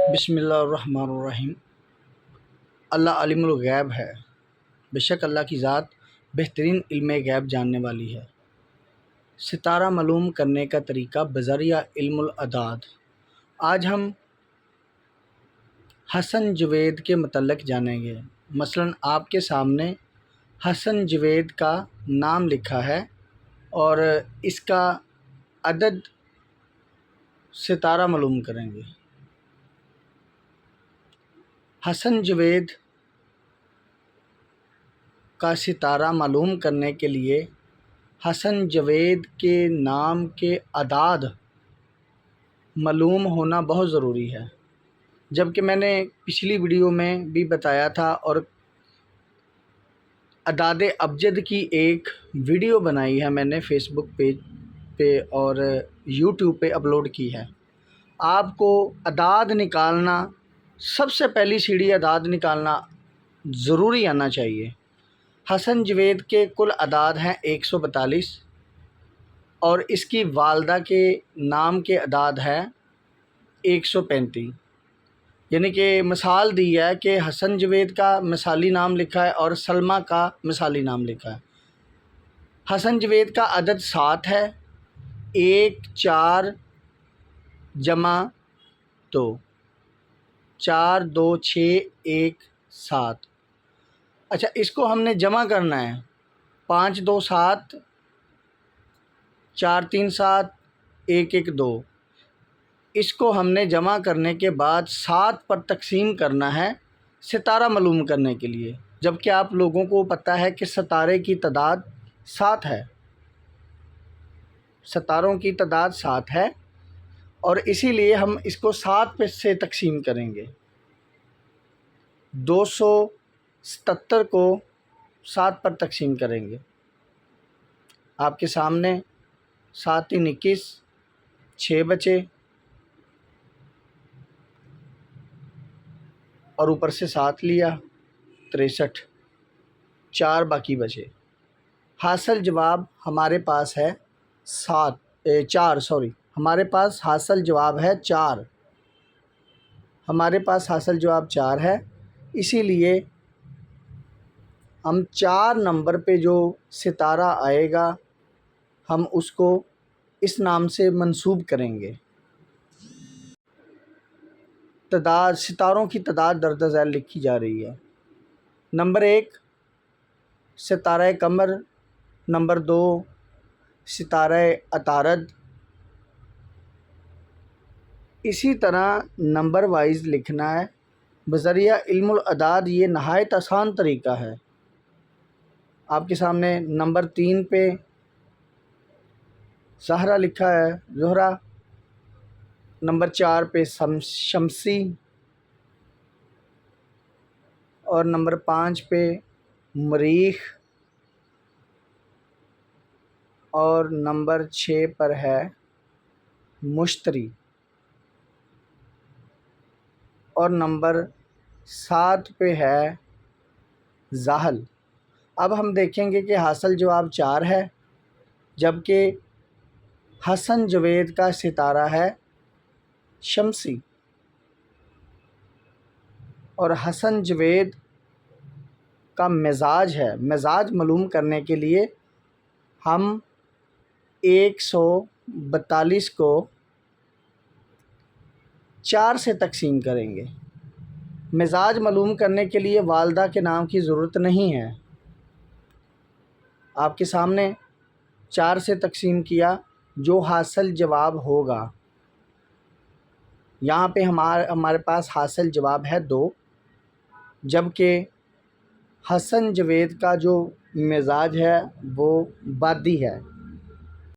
بسم اللہ الرحمن الرحیم۔ اللہ عالم الغیب ہے، بے شک اللہ کی ذات بہترین علم غیب جاننے والی ہے۔ ستارہ معلوم کرنے کا طریقہ بذریعہ علم الاعداد۔ آج ہم حسن جوید کے متعلق جانیں گے۔ مثلاً آپ کے سامنے حسن جوید کا نام لکھا ہے اور اس کا عدد ستارہ معلوم کریں گے۔ حسن جوید کا ستارہ معلوم کرنے کے لیے حسن جوید کے نام کے اعداد معلوم ہونا بہت ضروری ہے، جبکہ میں نے پچھلی ویڈیو میں بھی بتایا تھا اور اعداد ابجد کی ایک ویڈیو بنائی ہے میں نے فیس بک پیج پہ اور یوٹیوب پہ اپلوڈ کی ہے۔ آپ کو اعداد نکالنا، سب سے پہلی سیڑھی اعداد نکالنا ضروری آنا چاہیے۔ حسن جوید کے کل اعداد ہیں 142 اور اس کی والدہ کے نام کے اعداد ہے 135۔ یعنی کہ مثال دی ہے کہ حسن جوید کا مثالی نام لکھا ہے اور سلمہ کا مثالی نام لکھا ہے۔ حسن جوید کا عدد 7 ہے، 1 4 جمع 2، 4 2 6 1 7۔ اچھا، اس کو ہم نے جمع کرنا ہے، 5 2 7، 4 3 7، 1 1 2۔ اس کو ہم نے جمع کرنے کے بعد 7 پر تقسیم کرنا ہے ستارہ معلوم کرنے کے لیے، جبکہ آپ لوگوں کو پتہ ہے کہ ستارے کی تعداد 7 ہے، ستاروں کی تعداد 7 ہے، اور اسی لیے ہم اس کو 7 پہ سے تقسیم کریں گے۔ 277 کو 7 پر تقسیم کریں گے۔ آپ کے سامنے 7 3 21، 6 بچے اور اوپر سے 7 لیا، 63، 4 باقی بچے۔ حاصل جواب ہمارے پاس ہے 4 ہمارے پاس حاصل جواب ہے 4، ہمارے پاس حاصل جواب 4 ہے۔ اسی لیے ہم 4 نمبر پہ جو ستارہ آئے گا ہم اس کو اس نام سے منسوب کریں گے۔ ستاروں کی تعداد درجہ ذیل لکھی جا رہی ہے۔ نمبر 1 ستارہ قمر، نمبر 2 ستارہ عطارد، اسی طرح نمبر وائز لکھنا ہے بذریعہ علم الاعداد۔ یہ نہایت آسان طریقہ ہے۔ آپ کے سامنے نمبر 3 پہ زہرہ لکھا ہے، زہرہ، نمبر 4 پہ شمسی، اور نمبر 5 پہ مریخ، اور نمبر 6 پر ہے مشتری، اور نمبر 7 پہ ہے زحل۔ اب ہم دیکھیں گے کہ حاصل جواب 4 ہے، جبکہ حسن جوید کا ستارہ ہے شمسی، اور حسن جوید کا مزاج ہے۔ مزاج معلوم کرنے کے لیے ہم 142 کو 4 سے تقسیم کریں گے۔ مزاج معلوم کرنے کے لیے والدہ کے نام کی ضرورت نہیں ہے۔ آپ کے سامنے 4 سے تقسیم کیا، جو حاصل جواب ہوگا، یہاں پہ ہمارے پاس حاصل جواب ہے 2، جبکہ حسن جوید کا جو مزاج ہے وہ بادی ہے۔